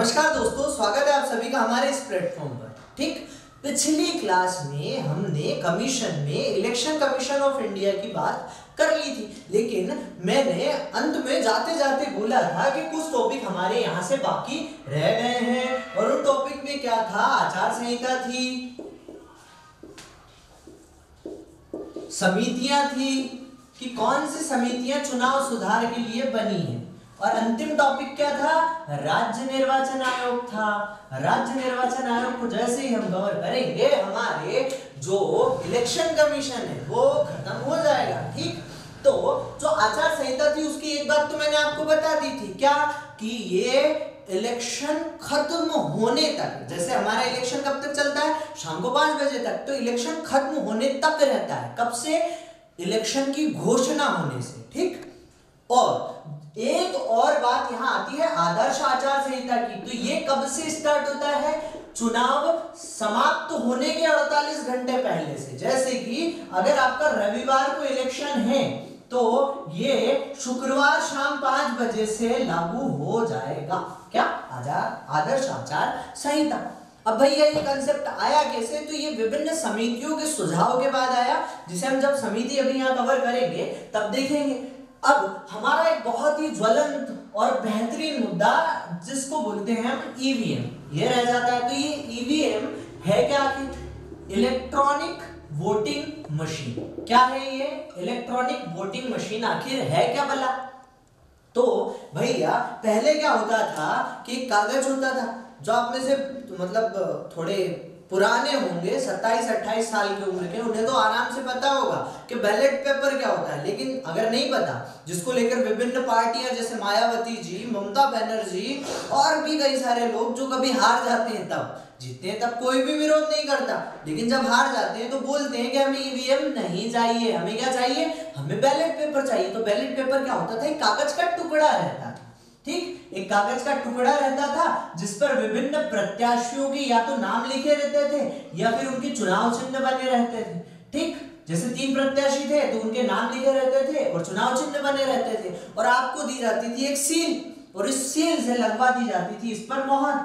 नमस्कार दोस्तों, स्वागत है आप सभी का हमारे इस प्लेटफॉर्म पर। ठीक, पिछली क्लास में हमने कमीशन में इलेक्शन कमीशन ऑफ इंडिया की बात कर ली थी, लेकिन मैंने अंत में जाते जाते बोला था कि कुछ टॉपिक हमारे यहाँ से बाकी रह गए हैं। और उन टॉपिक में क्या था? आचार संहिता थी, समितियां थी कि कौन सी समितियां चुनाव सुधार के लिए बनी है, और अंतिम टॉपिक क्या था? राज्य निर्वाचन आयोग था। राज्य निर्वाचन आयोग को जैसे ही हम कवर करेंगे, हमारे जो इलेक्शन कमीशन है वो खत्म हो जाएगा। ठीक, तो जो आचार संहिता थी उसकी एक बात तो मैंने आपको बता दी थी, क्या कि ये इलेक्शन खत्म होने तक, जैसे हमारा इलेक्शन कब तक चलता है? शाम को 5 बजे तक। तो इलेक्शन खत्म होने तक रहता है। कब से? इलेक्शन की घोषणा होने से। ठीक, और एक और बात यहां आती है आदर्श आचार संहिता की। तो ये कब से स्टार्ट होता है? चुनाव समाप्त होने के 48 घंटे पहले से। जैसे कि अगर आपका रविवार को इलेक्शन है तो ये शुक्रवार शाम 5 बजे से लागू हो जाएगा। क्या? आदर्श आचार संहिता। अब भैया ये कंसेप्ट आया कैसे? तो ये विभिन्न समितियों के सुझाव के बाद आया, जिसे हम जब समिति अभी यहाँ कवर करेंगे तब देखेंगे। अब हमारा एक बहुत ही ज्वलंत और बेहतरीन मुद्दा जिसको बोलते हैं हम ईवीएम, ये रह जाता है। तो ये ईवीएम है क्या? आखिर इलेक्ट्रॉनिक वोटिंग मशीन। क्या है ये इलेक्ट्रॉनिक वोटिंग मशीन? आखिर है क्या भला? तो भैया पहले क्या होता था कि कागज होता था, जो आप में से मतलब थोड़े पुराने होंगे, 27-28 साल की उम्र के, उन्हें तो आराम से पता होगा कि बैलेट पेपर क्या होता है। लेकिन अगर नहीं पता, जिसको लेकर विभिन्न पार्टियां जैसे मायावती जी, ममता बनर्जी और भी कई सारे लोग जो कभी हार जाते हैं, तब जीतते हैं तब कोई भी विरोध नहीं करता, लेकिन जब हार जाते हैं तो बोलते हैं कि हमें ईवीएम नहीं चाहिए, हमें क्या चाहिए? हमें बैलेट पेपर चाहिए। तो बैलेट पेपर क्या होता था? एक कागज का टुकड़ा रहता था। ठीक, एक कागज का टुकड़ा रहता था जिस पर विभिन्न प्रत्याशियों के या तो नाम लिखे रहते थे या फिर उनके चुनाव चिन्ह बने रहते थे। ठीक, जैसे 3 प्रत्याशी थे तो उनके नाम लिखे रहते थे और चुनाव चिन्ह बने रहते थे, और आपको दी जाती थी एक सील, और इस सील से लगवा दी जाती थी इस पर मोहर,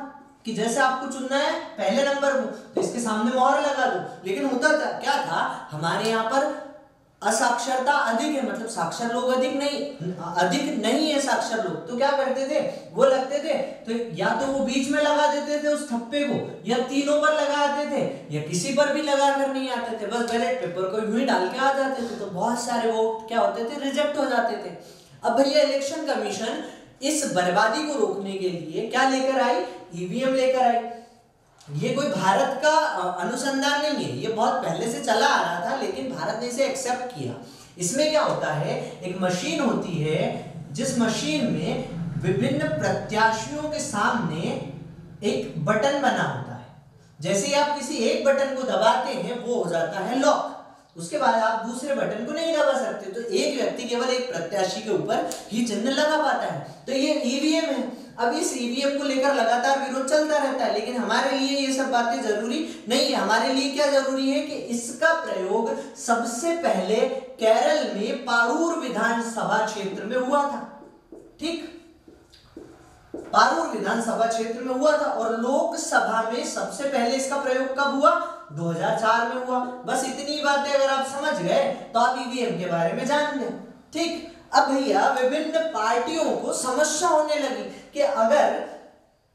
कि जैसे आपको चुनना है पहले नंबर को तो इसके सामने मोहर लगा दो। लेकिन होता था क्या था, हमारे यहाँ पर असाक्षरता अधिक है, मतलब साक्षर लोग अधिक नहीं है साक्षर लोग। तो क्या करते थे? वो लगते थे तो या तो वो बीच में लगा देते थे उस थप्पे को, या तीनों पर लगाते थे, या किसी पर भी लगा कर नहीं आते थे, बस बैलेट पेपर को यूं ही डाल के आ जाते थे। तो बहुत सारे वोट क्या होते थे? रिजेक्ट हो जाते थे। अब भैया इलेक्शन कमीशन इस बर्बादी को रोकने के लिए क्या लेकर आई? ईवीएम लेकर आई। ये कोई भारत का अनुसंधान नहीं है, ये बहुत पहले से चला आ रहा था, लेकिन भारत ने इसे एक्सेप्ट किया। इसमें क्या होता है? एक मशीन होती है जिस मशीन में विभिन्न प्रत्याशियों के सामने एक बटन बना होता है। जैसे ही आप किसी एक बटन को दबाते हैं वो हो जाता है लॉक, उसके बाद आप दूसरे बटन को नहीं दबा सकते। तो एक व्यक्ति केवल एक प्रत्याशी के ऊपर ही चिन्ह लगा पाता है। तो ये ईवीएम है। अब इस ईवीएम को लेकर लगातार विरोध चलता रहता है, लेकिन हमारे लिए ये सब बातें जरूरी नहीं है। हमारे लिए क्या जरूरी है कि इसका प्रयोग सबसे पहले केरल में पारूर विधानसभा क्षेत्र में हुआ था। ठीक, पारूर विधानसभा क्षेत्र में हुआ था, और लोकसभा में सबसे पहले इसका प्रयोग कब हुआ? 2004 में हुआ। बस इतनी बातें अगर आप समझ गए तो आप ईवीएम के बारे में जान गए। ठीक, अब भैया विभिन्न पार्टियों को समस्या होने लगी कि अगर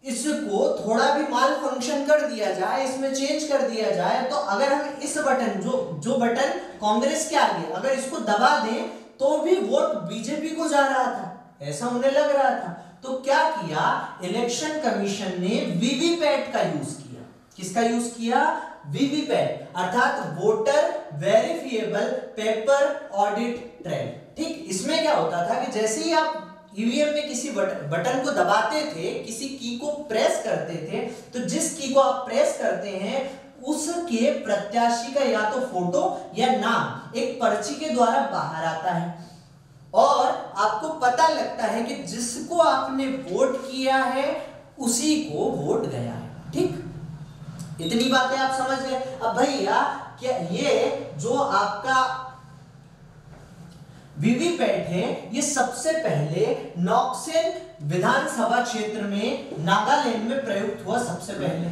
इसको थोड़ा भी माल फंक्शन कर दिया जाए, इसमें चेंज कर दिया जाए, तो अगर हम इस बटन जो बटन कांग्रेस के आगे अगर इसको दबा दें तो भी वोट बीजेपी को जा रहा था, ऐसा उन्हें लग रहा था। तो क्या किया? इलेक्शन कमीशन ने वीवीपैट का यूज किया। किसका यूज किया? वीवीपैट, अर्थात voter verifiable paper audit trail. ठीक, इसमें क्या होता था कि जैसे ही आप ईवीएम में किसी बटन को दबाते थे, किसी की को प्रेस करते थे, तो जिस की को आप प्रेस करते हैं उसके प्रत्याशी का या तो फोटो या नाम एक पर्ची के द्वारा बाहर आता है, और आपको पता लगता है कि जिसको आपने वोट किया है उसी को वोट गया है। ठीक, इतनी बातें आप समझ गए। अब भैया क्या ये जो आपका वीवीपैट है, ये सबसे पहले नॉक्सेन विधानसभा क्षेत्र में नागालैंड में प्रयुक्त हुआ सबसे पहले।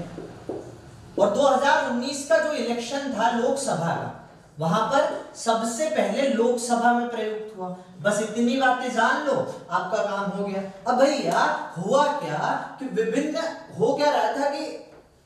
और 2019 का जो इलेक्शन था लोकसभा का, वहां पर सबसे पहले लोकसभा में प्रयुक्त हुआ। बस इतनी बातें जान लो, आपका काम हो गया। अब भैया हुआ क्या कि विभिन्न हो क्या रहा था कि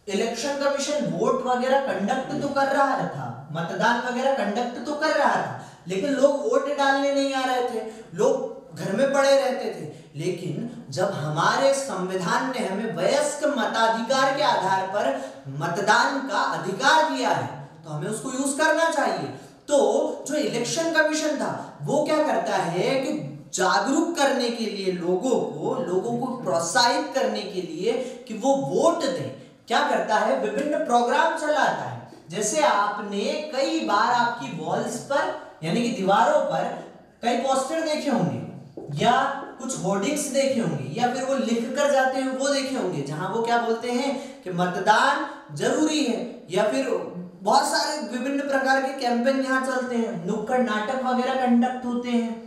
इलेक्शन कमीशन वोट वगैरह कंडक्ट तो कर रहा था, मतदान वगैरह कंडक्ट तो कर रहा था, लेकिन लोग वोट डालने नहीं आ रहे थे, लोग घर में पड़े रहते थे। लेकिन जब हमारे संविधान ने हमें वयस्क मताधिकार के आधार पर मतदान का अधिकार दिया है, तो हमें उसको यूज करना चाहिए। तो जो इलेक्शन कमीशन था वो क्या करता है कि जागरूक करने के लिए लोगों को प्रोत्साहित करने के लिए कि वो वोट दें, क्या करता है, विभिन्न प्रोग्राम चलाता है। जैसे आपने कई बार आपकी वॉल्स पर यानी कि दीवारों पर कई पोस्टर देखे होंगे या कुछ होर्डिंग्स देखे होंगे या फिर वो लिख कर जाते हैं वो देखे होंगे, जहां वो क्या बोलते हैं कि मतदान जरूरी है, या फिर बहुत सारे विभिन्न प्रकार के कैंपेन यहाँ चलते हैं, नुक्कड़ नाटक वगैरह कंडक्ट होते हैं।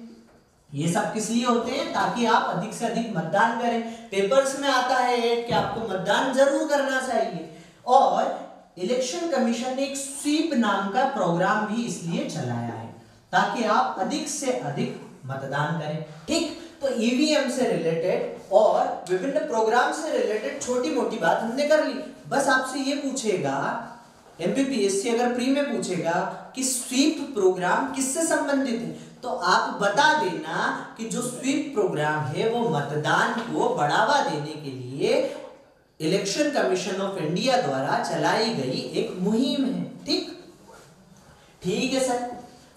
ये सब किस लिए होते हैं? ताकि आप अधिक से अधिक मतदान करें। पेपर्स में आता है कि आपको मतदान जरूर करना चाहिए। और इलेक्शन कमीशन ने एक स्वीप नाम का प्रोग्राम भी इसलिए चलाया है ताकि आप अधिक से अधिक मतदान करें। ठीक, तो ईवीएम से रिलेटेड और विभिन्न प्रोग्राम से रिलेटेड छोटी मोटी बात हमने कर ली। बस आपसे ये पूछेगा एमपीपीएससी अगर प्री में पूछेगा कि स्वीप प्रोग्राम किससे संबंधित है, तो आप बता देना कि जो स्वीप प्रोग्राम है वो मतदान को बढ़ावा देने के लिए इलेक्शन कमीशन ऑफ इंडिया द्वारा चलाई गई एक मुहिम है। ठीक, ठीक है सर,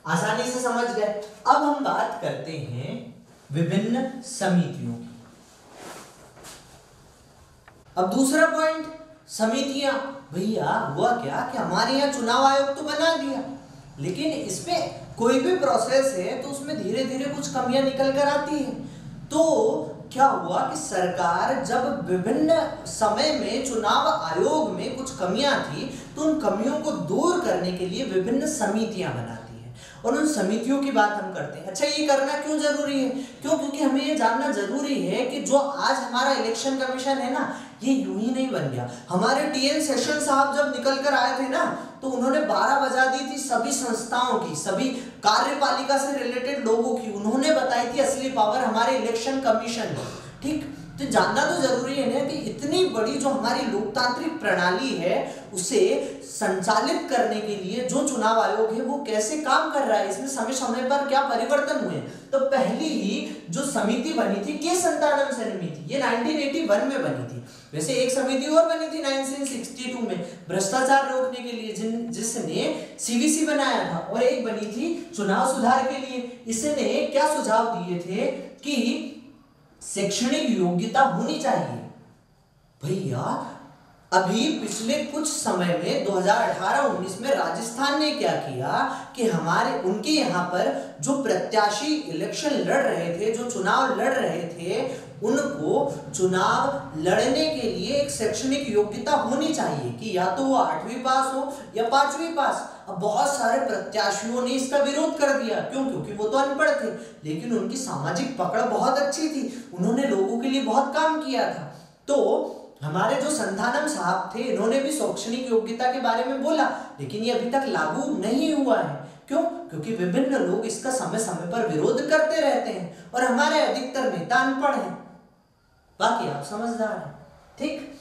आसानी से समझ गए। अब हम बात करते हैं विभिन्न समितियों की। अब दूसरा पॉइंट, समितियां। भैया हुआ क्या कि हमारे यहाँ चुनाव आयोग तो बना दिया, लेकिन इसमें कोई भी प्रोसेस है तो उसमें धीरे धीरे कुछ कमियां निकल कर आती है। तो क्या हुआ कि सरकार जब विभिन्न समय में चुनाव आयोग में कुछ कमियां थी तो उन कमियों को दूर करने के लिए विभिन्न समितियां बनाती है, और उन समितियों की बात हम करते हैं। अच्छा, ये करना क्यों जरूरी है? क्यों? क्योंकि हमें ये जानना जरूरी है कि जो आज हमारा इलेक्शन कमीशन है ना, ये यूं ही नहीं बन गया। हमारे टीएन सेशन साहब जब निकल कर आए थे ना, तो उन्होंने 12 बजा दी थी सभी संस्थाओं की, सभी कार्यपालिका से रिलेटेड लोगों की। उन्होंने बताई थी असली पावर हमारे इलेक्शन कमीशन ने। ठीक, तो जानना तो जरूरी है ना कि इतनी बड़ी जो हमारी लोकतांत्रिक प्रणाली है उसे संचालित करने के लिए जो चुनाव आयोग है वो कैसे काम कर रहा है, इसमें समय समय पर क्या परिवर्तन हुए। तो पहली ही जो समिति बनी थी के संतानम समिति, ये 1981 में बनी थी। वैसे एक समिति और बनी थी 1962 में भ्रष्टाचार रोकने के लिए, जिसने सीवीसी बनाया था, और एक बनी थी चुनाव सुधार के लिए। इसने क्या सुझाव दिए थे कि शैक्षणिक योग्यता होनी चाहिए। भैया अभी पिछले कुछ समय में 2018-19 में राजस्थान ने क्या किया कि उनके यहाँ पर जो प्रत्याशी इलेक्शन लड़ रहे थे, जो चुनाव लड़ रहे थे, उनको चुनाव लड़ने के लिए एक शैक्षणिक योग्यता होनी चाहिए कि या तो वो 8वीं पास हो या 5वीं पास। अब बहुत सारे प्रत्याशियों ने इसका विरोध कर दिया। क्यों? क्योंकि वो तो अनपढ़ थे, लेकिन उनकी सामाजिक पकड़ बहुत अच्छी थी, उन्होंने लोगों के लिए बहुत काम किया था। तो हमारे जो संतानम साहब थे, इन्होंने भी शैक्षणिक योग्यता के बारे में बोला, लेकिन ये अभी तक लागू नहीं हुआ है। क्यों? क्योंकि विभिन्न लोग इसका समय समय पर विरोध करते रहते हैं, और हमारे अधिकतर नेता अनपढ़ हैं, बाकी आप समझदार हैं। ठीक,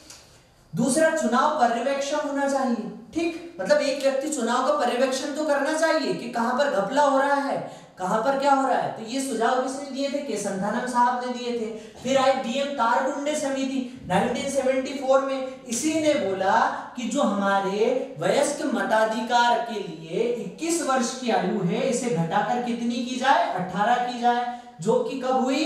दूसरा, चुनाव पर्यवेक्षण होना चाहिए। ठीक, मतलब एक व्यक्ति चुनाव का पर्यवेक्षण तो करना चाहिए कि कहां पर घपला हो रहा है, कहां पर क्या हो रहा है। तो ये सुझाव किसने दिए थे? के संतानम साहब ने दिए थे। फिर आई डीएम तारगुंडे समिति 1974 में, इसी ने बोला कि जो हमारे वयस्क मताधिकार के लिए 21 वर्ष की आयु है, इसे घटाकर कितनी की जाए? 18 की जाए, जो कि कब हुई?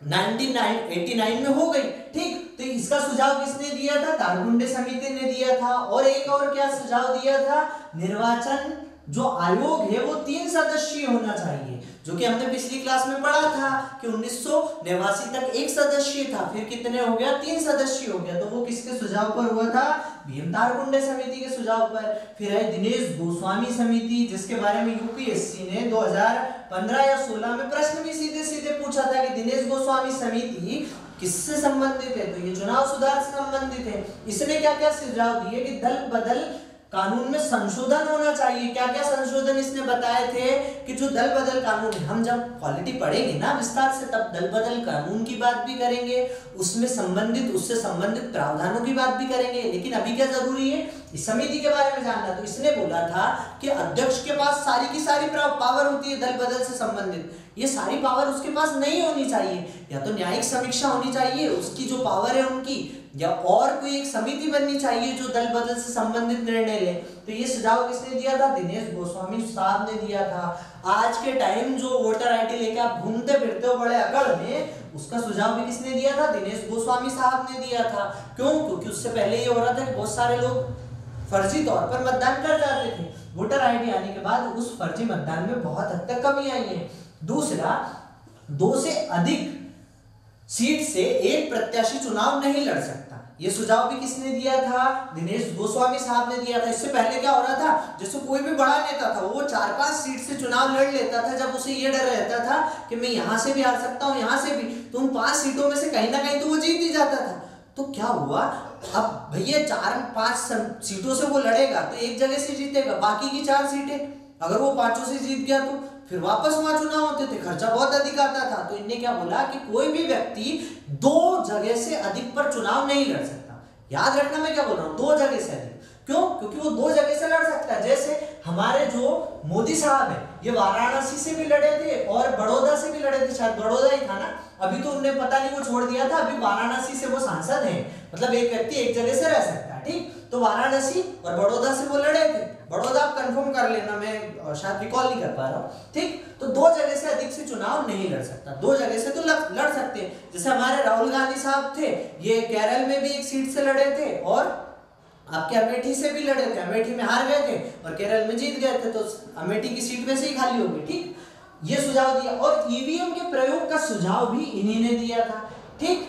1989 में हो गई। ठीक, तो इसका सुझाव किसने दिया था? तारगुंडे समिति ने दिया था। और एक और क्या सुझाव दिया था? निर्वाचन जो आयोग है वो 3 सदस्यीय होना चाहिए, जो कि हमने पिछली क्लास में पढ़ा था कि 1989 तक 1 सदस्यीय था, फिर कितने हो गया? 3 सदस्यीय हो गया। तो वो किसके सुझाव पर हुआ था? भीम तारकुंडे समिति के सुझाव पर। फिर है दिनेश गोस्वामी समिति, जिसके बारे में यूपीएससी ने 2015 या 16 में प्रश्न भी सीधे सीधे पूछा था कि दिनेश गोस्वामी समिति किससे संबंधित है, तो ये चुनाव सुधार से संबंधित है। इसने क्या क्या सुझाव दिए कि दल बदल कानून में संशोधन होना चाहिए। क्या क्या संशोधन इसने बताए थे कि जो दल बदल कानून है, हम जब पॉलिटी पढ़ेंगे ना विस्तार से तब दल बदल कानून की बात भी करेंगे, उसमें संबंधित उससे संबंधित प्रावधानों की बात भी करेंगे। लेकिन अभी क्या जरूरी है, इस समिति के बारे में जानना। तो इसने बोला था कि अध्यक्ष के पास सारी की सारी पावर होती है दल बदल से संबंधित, ये सारी पावर उसके पास नहीं होनी चाहिए। या तो न्यायिक समीक्षा होनी चाहिए उसकी जो पावर है उनकी, या और कोई एक समिति बननी चाहिए जो दल बदल से संबंधित निर्णय ले। तो ये सुझाव किसने दिया था? दिनेश गोस्वामी साहब ने दिया था। आज के टाइम जो वोटर आईडी लेके आप घूमते फिरते हो बड़े अकड़ में, उसका सुझाव भी किसने दिया था? दिनेश गोस्वामी साहब ने दिया था। क्यों? क्योंकि उससे पहले ये हो रहा था कि बहुत सारे लोग फर्जी तौर पर मतदान कर जाते थे। वोटर आईडी आने के बाद उस फर्जी मतदान में बहुत हद तक कमी आई है। दूसरा, 2 से अधिक सीट से एक प्रत्याशी चुनाव नहीं लड़ सकता। ये सुझाव भी किसने दिया था? दिनेश गोस्वामी साहब ने दिया था। इससे पहले क्या हो रहा था, जैसे कोई भी बड़ा नेता था वो 4-5 सीट से चुनाव लड़ लेता था, जब उसे ये डर रहता था कि मैं यहां से भी हार सकता हूं, यहां से भी, तो उन 5 सीटों में से कहीं ना कहीं तो वो जीत ही जाता था। तो क्या हुआ, अब भैया 4-5 सीटों से वो लड़ेगा तो एक जगह से जीतेगा, बाकी की 4 सीटें अगर वो 5 से जीत गया तो फिर वापस वहां चुनाव होते थे, खर्चा बहुत अधिक आता था। तो इनने क्या बोला कि कोई भी व्यक्ति 2 जगह से अधिक पर चुनाव नहीं लड़ सकता। याद रखना मैं क्या बोल रहा हूं, 2 जगह से अधिक। क्यों? क्योंकि वो 2 जगह से लड़ सकता है। जैसे हमारे जो मोदी साहब है, ये वाराणसी से भी लड़े थे और बड़ौदा से भी लड़े थे, शायद बड़ौदा ही था ना, अभी तो उन्हें पता नहीं वो छोड़ दिया था, अभी वाराणसी से वो सांसद हैं। मतलब एक व्यक्ति एक जगह से रह सकता है, ठीक। तो वाराणसी और बड़ौदा से वो लड़े थे। बड़ौदा आप कंफर्म कर लेना, मैं शायद रिकॉल नहीं कर पा रहा हूँ, ठीक। तो 2 जगह से अधिक से चुनाव नहीं लड़ सकता, 2 जगह से तो लड़ सकते हैं। जैसे हमारे राहुल गांधी साहब थे, ये केरल में भी एक सीट से लड़े थे और आपके अमेठी से भी लड़े थे, अमेठी में हार गए थे और केरल में जीत गए थे, तो अमेठी की सीट वैसे ही खाली हो गई, ठीक। ये सुझाव दिया। और ईवीएम के प्रयोग का सुझाव भी इन्हीं ने दिया था, ठीक।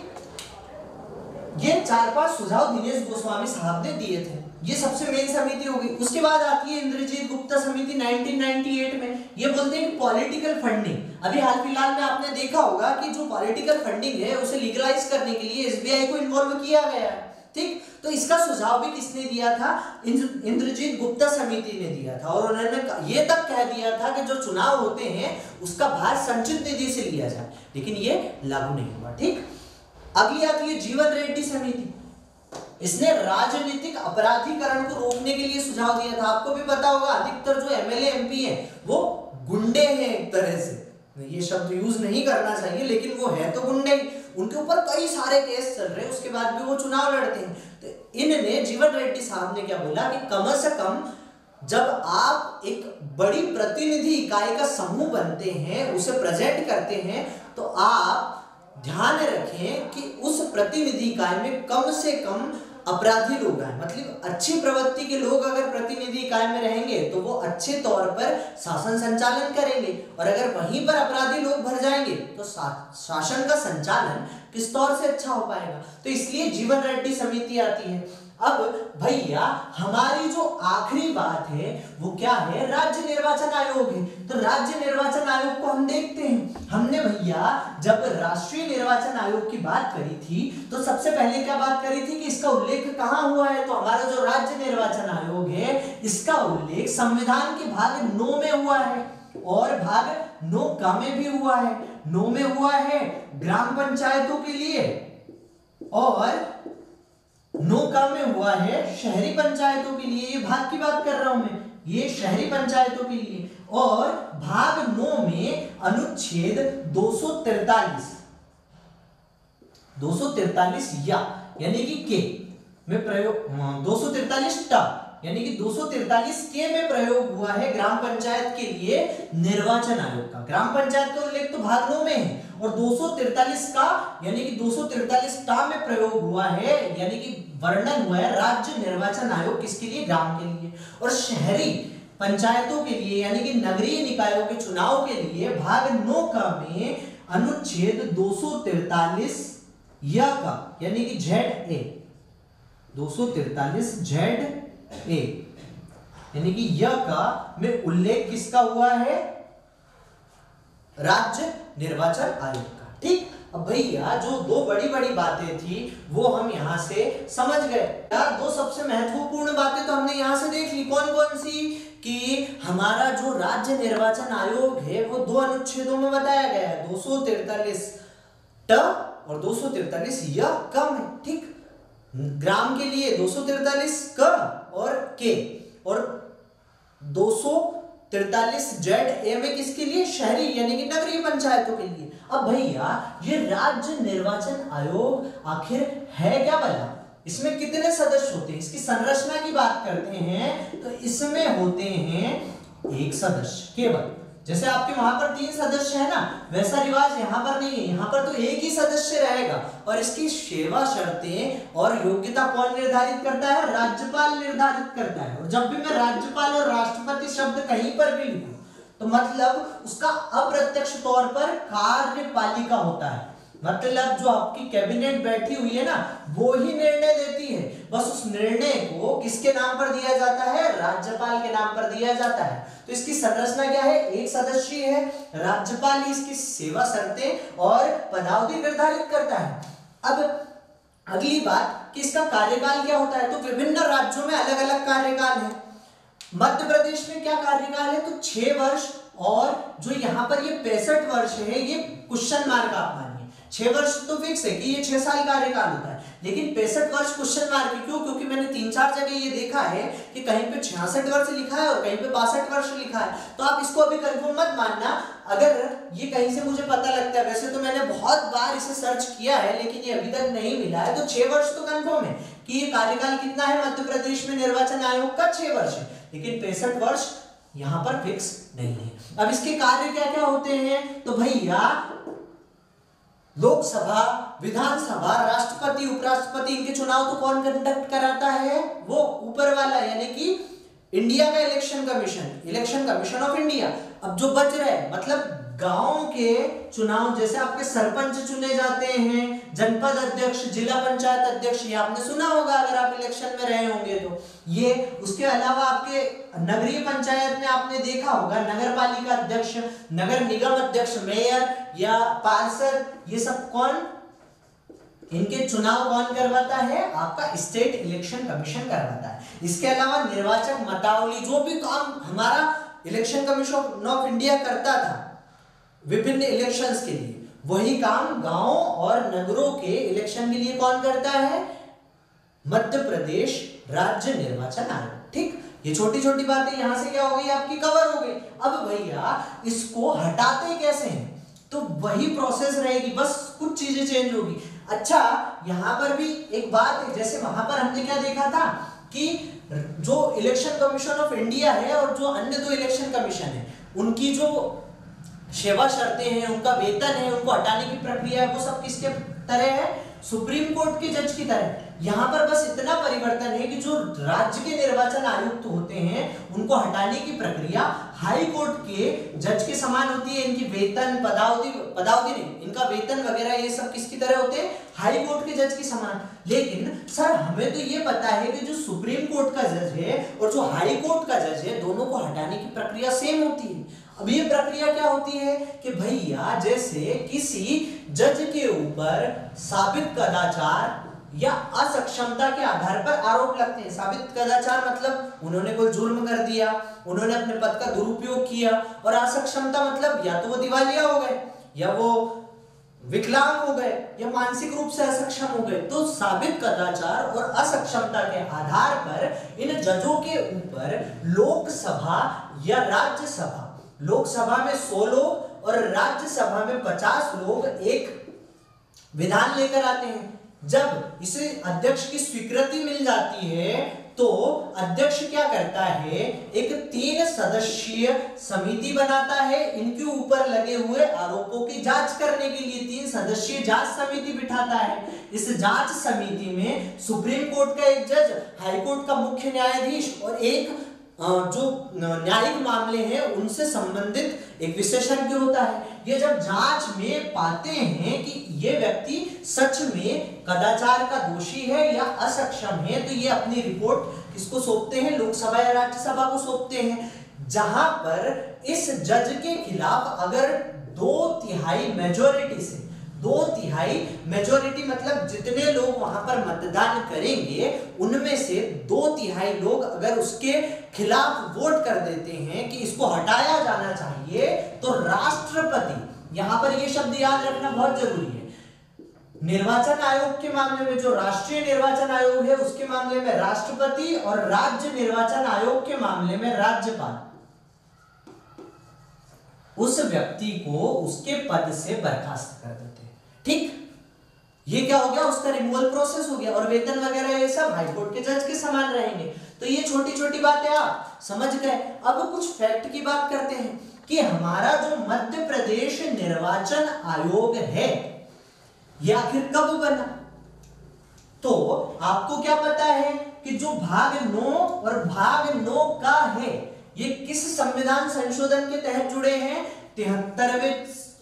ये 4-5 सुझाव दिनेश गोस्वामी साहब ने दिए थे। ये सबसे मेन समिति होगी। उसके बाद आती है इंद्रजीत गुप्ता समिति 1998 में। ये बोलते हैं कि पॉलिटिकल फंडिंग, अभी हाल फिलहाल में आपने देखा होगा कि जो पॉलिटिकल फंडिंग है उसे लीगलाइज करने के लिए एसबीआई को इन्वॉल्व किया गया है, ठीक। तो इसका सुझाव भी किसने दिया था? इंद्रजीत गुप्ता समिति ने दिया था। और उन्होंने ये तक कह दिया था कि जो चुनाव होते हैं उसका भार संचित निधि से लिया जाए, लेकिन ये लागू नहीं हुआ, ठीक। अगली आती है जीवन रेड्डी समिति। इसने राजनीतिक अपराधीकरण को रोकने के लिए सुझाव दिया था। आपको भी पता होगा अधिकतर जो एमएलए एमपी हैं वो गुंडे हैं एक तरह से, ये शब्द यूज नहीं करना चाहिए लेकिन वो है तो गुंडे। उनके ऊपर कई सारे केस चल रहे हैं, उसके बाद भी वो चुनाव लड़ते हैं। तो इनने जीवन रेड्डी साहब ने क्या बोला कि कम से कम जब आप एक बड़ी प्रतिनिधि इकाई का समूह बनते हैं, उसे प्रेजेंट करते हैं, तो आप ध्यान रखें कि उस प्रतिनिधि इकाई में कम से कम अपराधी लोग हैं, मतलब अच्छी प्रवृत्ति के लोग अगर प्रतिनिधि इकाई में रहेंगे तो वो अच्छे तौर पर शासन संचालन करेंगे, और अगर वहीं पर अपराधी लोग भर जाएंगे तो शासन का संचालन किस तौर से अच्छा हो पाएगा। तो इसलिए जीवन रेड्डी समिति आती है। अब भैया हमारी जो आखिरी बात है वो क्या है? राज्य निर्वाचन आयोग है। तो राज्य निर्वाचन आयोग को हम देखते हैं। हमने भैया जब राष्ट्रीय निर्वाचन आयोग की बात करी थी तो सबसे पहले क्या बात करी थी कि इसका उल्लेख कहाँ हुआ है? तो हमारा जो राज्य निर्वाचन आयोग है इसका उल्लेख संविधान के भाग 9 में हुआ है और भाग 9 में भी हुआ है। 9 में हुआ है ग्राम पंचायतों के लिए और 9 में हुआ है शहरी पंचायतों के लिए। ये भाग की बात कर रहा हूं मैं, ये शहरी पंचायतों के लिए। और भाग 9 में अनुच्छेद 243 यानी कि के में प्रयोग 243 यानी कि 243 के में प्रयोग हुआ है ग्राम पंचायत के लिए निर्वाचन आयोग का। ग्राम पंचायत का उल्लेख तो भाग 9 में है और 243 का यानी कि 243 में प्रयोग हुआ है, यानी कि वर्णन हुआ है राज्य निर्वाचन आयोग किसके लिए? ग्राम के लिए। और शहरी पंचायतों के लिए यानी कि नगरीय निकायों के चुनाव के लिए भाग 9 में अनुच्छेद 243 का यानी कि ZA 243 ZA, यानी कि यह का में उल्लेख किसका हुआ है? राज्य निर्वाचन आयोग का। ठीक, अब भैया जो दो बड़ी बड़ी बातें थी वो हम यहां से समझ गए यार। दो सबसे महत्वपूर्ण बातें तो हमने यहां से देख ली। कौन कौन सी? कि हमारा जो राज्य निर्वाचन आयोग है वो दो अनुच्छेदों में बताया गया है, 243 ट और 243 य कम है। ठीक, ग्राम के लिए 243 क और के, और 243 ZA में किसके लिए? शहरी यानी कि नगरीय पंचायतों के लिए। अब भैया ये राज्य निर्वाचन आयोग आखिर है क्या भला? इसमें कितने सदस्य होते हैं? इसकी संरचना की बात करते हैं तो इसमें होते हैं एक सदस्य केवल। जैसे आपके वहां पर 3 सदस्य है ना, वैसा रिवाज यहाँ पर नहीं है। यहाँ पर तो एक ही सदस्य रहेगा और इसकी सेवा शर्तें और योग्यता कौन निर्धारित करता है? राज्यपाल निर्धारित करता है। और जब भी मैं राज्यपाल और राष्ट्रपति शब्द कहीं पर भी लिखूं तो मतलब उसका अप्रत्यक्ष तौर पर कार्यपालिका होता है। मतलब जो आपकी कैबिनेट बैठी हुई है ना, वो ही निर्णय देती है। बस उस निर्णय को किसके नाम पर दिया जाता है? राज्यपाल के नाम पर दिया जाता है। तो इसकी संरचना क्या है? एक सदस्यीय है। राज्यपाल ही इसकी सेवा शर्तें और पदावधि निर्धारित करता है। अब अगली बात कि इसका कार्यकाल क्या होता है? तो विभिन्न राज्यों में अलग अलग कार्यकाल है। मध्य प्रदेश में क्या कार्यकाल है? तो 6 वर्ष, और जो यहाँ पर ये 65 वर्ष है, ये क्वेश्चन मार्क आप मानिए। 6 वर्ष तो फिक्स है कि ये 6 साल कार्यकाल होता है, लेकिन 65 वर्ष क्वेश्चन मार्क है। क्यों? क्योंकि मैंने 3-4 जगह ये देखा है कि कहीं पे 66 वर्ष लिखा है और कहीं पे 62 वर्ष लिखा है। तो आप इसको अभी कंफर्म मत मानना, अगर ये कहीं से मुझे पता लगता है। वैसे तो मैंने बहुत बार इसे सर्च किया है लेकिन ये अभी तक नहीं मिला है। तो 6 वर्ष तो कंफर्म है कि ये कार्यकाल कितना है मध्य प्रदेश में निर्वाचन आयोग का? 6 वर्ष है, लेकिन 65 वर्ष यहां पर फिक्स नहीं है। अब इसके कार्य क्या क्या होते हैं? तो भैया लोकसभा, विधानसभा, राष्ट्रपति, उपराष्ट्रपति, इनके चुनाव तो कौन कंडक्ट कराता है? वो ऊपर वाला, यानी कि इंडिया का इलेक्शन कमीशन ऑफ इंडिया। अब जो बच रहे मतलब गांव के चुनाव, जैसे आपके सरपंच चुने जाते हैं, जनपद अध्यक्ष, जिला पंचायत अध्यक्ष, ये आपने सुना होगा अगर आप इलेक्शन में रहे होंगे तो ये। उसके अलावा आपके नगरीय पंचायत में आपने देखा होगा नगर पालिका अध्यक्ष, नगर निगम अध्यक्ष, मेयर या पार्षद, ये सब कौन, इनके चुनाव कौन करवाता है? आपका स्टेट इलेक्शन कमीशन करवाता है। इसके अलावा निर्वाचक मतावली, जो भी काम हमारा इलेक्शन कमीशन ऑफ इंडिया करता था विभिन्न इलेक्शंस के लिए, वही काम गांव और नगरों के इलेक्शन के लिए कौन करता है? मध्य प्रदेश राज्य निर्वाचन आयोग। ठीक, ये छोटी छोटी बातें यहां से क्या हो गई? आपकी कवर हो गई। अब भैया इसको हटाते कैसे हैं? तो वही प्रोसेस रहेगी, बस कुछ चीजें चेंज होगी। अच्छा, यहां पर भी एक बात है, जैसे वहां पर हमने क्या देखा था कि जो इलेक्शन कमीशन ऑफ इंडिया है और जो अन्य 2 इलेक्शन कमीशन है, उनकी जो सेवा शर्तें हैं, उनका वेतन है, उनको हटाने की प्रक्रिया है, वो सब किसके तरह है? सुप्रीम कोर्ट के जज की तरह। यहां पर बस इतना परिवर्तन है कि जो राज्य के निर्वाचन आयुक्त होते हैं उनको हटाने की प्रक्रिया हाई कोर्ट के जज के समान होती है। इनकी वेतन, पदावधि नहीं, इनका वेतन वगैरह ये सब किसकी तरह होते हैं? हाई कोर्ट के जज के समान। लेकिन सर हमें तो ये पता है कि जो सुप्रीम कोर्ट का जज है और जो हाई कोर्ट का जज है, दोनों को हटाने की प्रक्रिया सेम होती है। अब ये प्रक्रिया क्या होती है कि भैया जैसे किसी जज के ऊपर साबित कदाचार या असक्षमता के आधार पर आरोप लगते हैं। साबित कदाचार मतलब उन्होंने कोई जुर्म कर दिया, उन्होंने अपने पद का दुरुपयोग किया, और असक्षमता मतलब या तो वो दिवालिया हो गए, या वो विकलांग हो गए, या मानसिक रूप से असक्षम हो गए। तो साबित कदाचार और असक्षमता के आधार पर इन जजों के ऊपर लोकसभा या राज्यसभा, लोकसभा में 100 लोग और राज्यसभा में 50 लोग एक विधान लेकर आते हैं। जब इसे अध्यक्ष की स्वीकृति मिल जाती है तो अध्यक्ष क्या करता है? एक 3 सदस्यीय समिति बनाता है। इनके ऊपर लगे हुए आरोपों की जांच करने के लिए 3 सदस्यीय जांच समिति बिठाता है। इस जांच समिति में सुप्रीम कोर्ट का एक जज, हाई कोर्ट का मुख्य न्यायाधीश और एक जो न्यायिक मामले हैं उनसे संबंधित एक विशेषज्ञ होता है। ये जब जांच में पाते हैं कि ये व्यक्ति सच में कदाचार का दोषी है या असक्षम है, तो ये अपनी रिपोर्ट किसको सौंपते हैं? लोकसभा या राज्यसभा को सौंपते हैं। जहां पर इस जज के खिलाफ अगर 2/3 मेजोरिटी से, 2/3 मेजोरिटी मतलब जितने लोग वहां पर मतदान करेंगे उनमें से 2/3 लोग अगर उसके खिलाफ वोट कर देते हैं कि इसको हटाया जाना चाहिए, तो राष्ट्रपति, यहां पर यह शब्द याद रखना बहुत जरूरी है, निर्वाचन आयोग के मामले में जो राष्ट्रीय निर्वाचन आयोग है उसके मामले में राष्ट्रपति और राज्य निर्वाचन आयोग के मामले में राज्यपाल उस व्यक्ति को उसके पद से बर्खास्त कर देते हैं। ठीक, ये क्या हो गया? उसका रिमूवल प्रोसेस हो गया। और वेतन वगैरह ये सब हाईकोर्ट के जज के समान रहेंगे। तो ये छोटी छोटी बातें आप समझ गए। अब कुछ फैक्ट की बात करते हैं कि हमारा जो मध्य प्रदेश निर्वाचन आयोग है ये आखिर कब बना। तो आपको क्या पता है कि जो भाग 9 और भाग 9 का है ये किस संविधान संशोधन के तहत जुड़े हैं? 73वें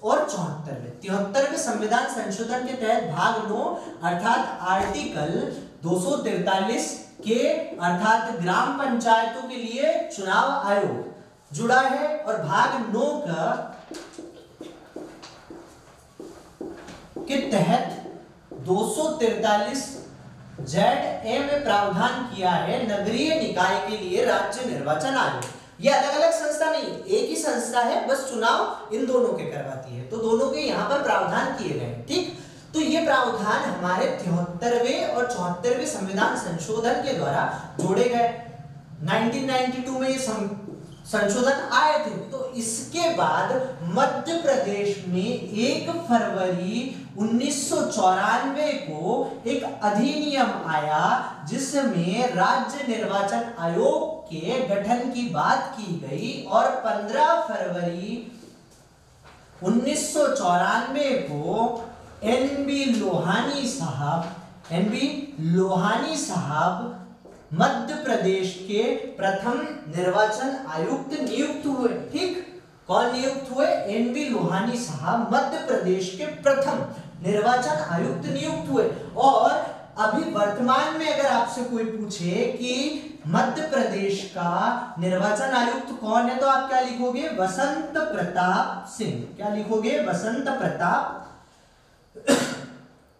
और 74वें संविधान संशोधन के तहत भाग 9 अर्थात आर्टिकल 243 के अर्थात ग्राम पंचायतों के लिए चुनाव आयोग जुड़ा है। और भाग 9 के तहत 243 ZA में प्रावधान किया है नगरीय निकाय के लिए राज्य निर्वाचन आयोग। ये अलग अलग संस्था नहीं, एक ही संस्था है, बस चुनाव इन दोनों के करवाती है। तो दोनों के यहाँ पर प्रावधान किए गए। ठीक, तो ये प्रावधान हमारे 73वें और 74वें संविधान संशोधन के द्वारा जोड़े गए। 1992 में ये संशोधन आए थे। तो इसके बाद मध्य प्रदेश में 1 फरवरी 1994 को एक अधिनियम आया जिसमें राज्य निर्वाचन आयोग के गठन की बात की गई और 15 फरवरी 1994 को एनबी लोहानी साहब मध्य प्रदेश के प्रथम निर्वाचन आयुक्त नियुक्त हुए। ठीक, कौन नियुक्त हुए? एनबी लोहानी साहब मध्य प्रदेश के प्रथम निर्वाचन आयुक्त नियुक्त हुए। और अभी वर्तमान में अगर आपसे कोई पूछे कि मध्य प्रदेश का निर्वाचन आयुक्त कौन है, तो आप क्या लिखोगे? वसंत प्रताप सिंह। क्या लिखोगे? वसंत प्रताप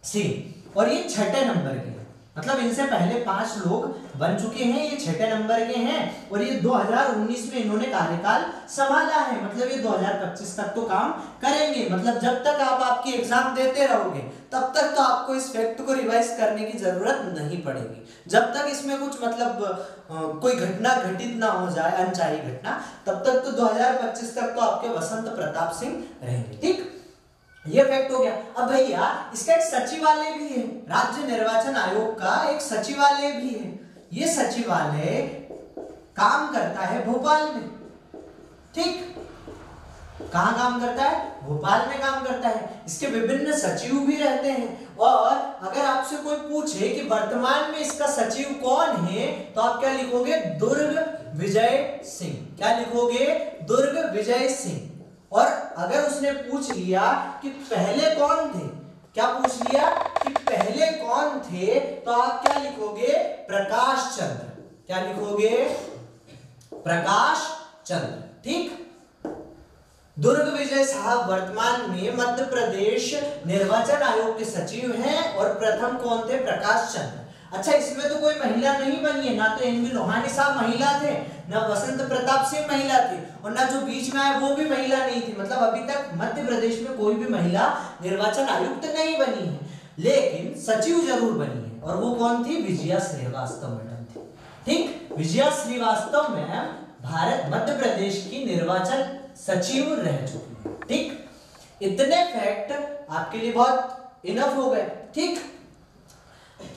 सिंह। और ये 6ठे नंबर के, मतलब इनसे पहले 5 लोग बन चुके हैं, ये 6ठे नंबर के हैं। और ये 2019 में इन्होंने कार्यकाल संभाला है, मतलब ये 2025 तक तो काम करेंगे। मतलब जब तक आप आपकी एग्जाम देते रहोगे तब तक तो आपको इस फैक्ट को रिवाइज करने की जरूरत नहीं पड़ेगी। जब तक इसमें कुछ मतलब कोई घटना घटित ना हो जाए, अनचाही घटना, तब तक तो 2025 तक तो आपके वसंत प्रताप सिंह रहेंगे। ठीक, ये फैक्ट हो गया। अब भैया इसका एक सचिवालय भी है, राज्य निर्वाचन आयोग का एक सचिवालय भी है। ये सचिवालय काम करता है भोपाल में। ठीक, कहां काम करता है? भोपाल में काम करता है। इसके विभिन्न सचिव भी रहते हैं। और अगर आपसे कोई पूछे कि वर्तमान में इसका सचिव कौन है, तो आप क्या लिखोगे? दुर्ग विजय सिंह। क्या लिखोगे? दुर्ग विजय सिंह। और अगर उसने पूछ लिया कि पहले कौन थे, क्या पूछ लिया कि पहले कौन थे, तो आप क्या लिखोगे? प्रकाश चंद्र। क्या लिखोगे? प्रकाश चंद्र। ठीक, दुर्ग विजय साहब वर्तमान में मध्य प्रदेश निर्वाचन आयोग के सचिव हैं। और प्रथम कौन थे? प्रकाश चंद्र। अच्छा, इसमें तो कोई महिला नहीं बनी है, ना तो एनबी लोहानी साहब महिला थे, ना वसंत प्रताप सिंह महिला थे, और ना जो बीच में आए वो भी महिला नहीं थी। मतलब अभी तक मध्य प्रदेश में कोई भी महिला निर्वाचन आयुक्त नहीं बनी है, लेकिन सचिव जरूर बनी है। और वो कौन थी? विजया श्रीवास्तव मैडम थी। ठीक, विजया श्रीवास्तव मैम भारत मध्य प्रदेश की निर्वाचन सचिव रह चुकी है। ठीक, इतने फैक्ट आपके लिए बहुत इनफ हो गए। ठीक,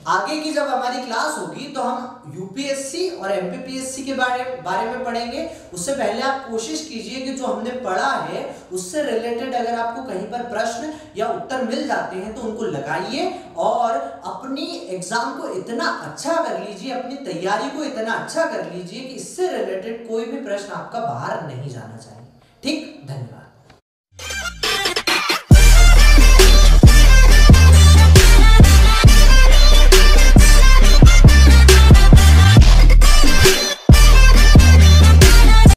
आगे की जब हमारी क्लास होगी तो हम यूपीएससी और एमपीपीएससी के बारे में पढ़ेंगे। उससे पहले आप कोशिश कीजिए कि जो हमने पढ़ा है उससे रिलेटेड अगर आपको कहीं पर प्रश्न या उत्तर मिल जाते हैं तो उनको लगाइए और अपनी एग्जाम को इतना अच्छा कर लीजिए, अपनी तैयारी को इतना अच्छा कर लीजिए कि इससे रिलेटेड कोई भी प्रश्न आपका बाहर नहीं जाना चाहिए। ठीक, धन्यवाद।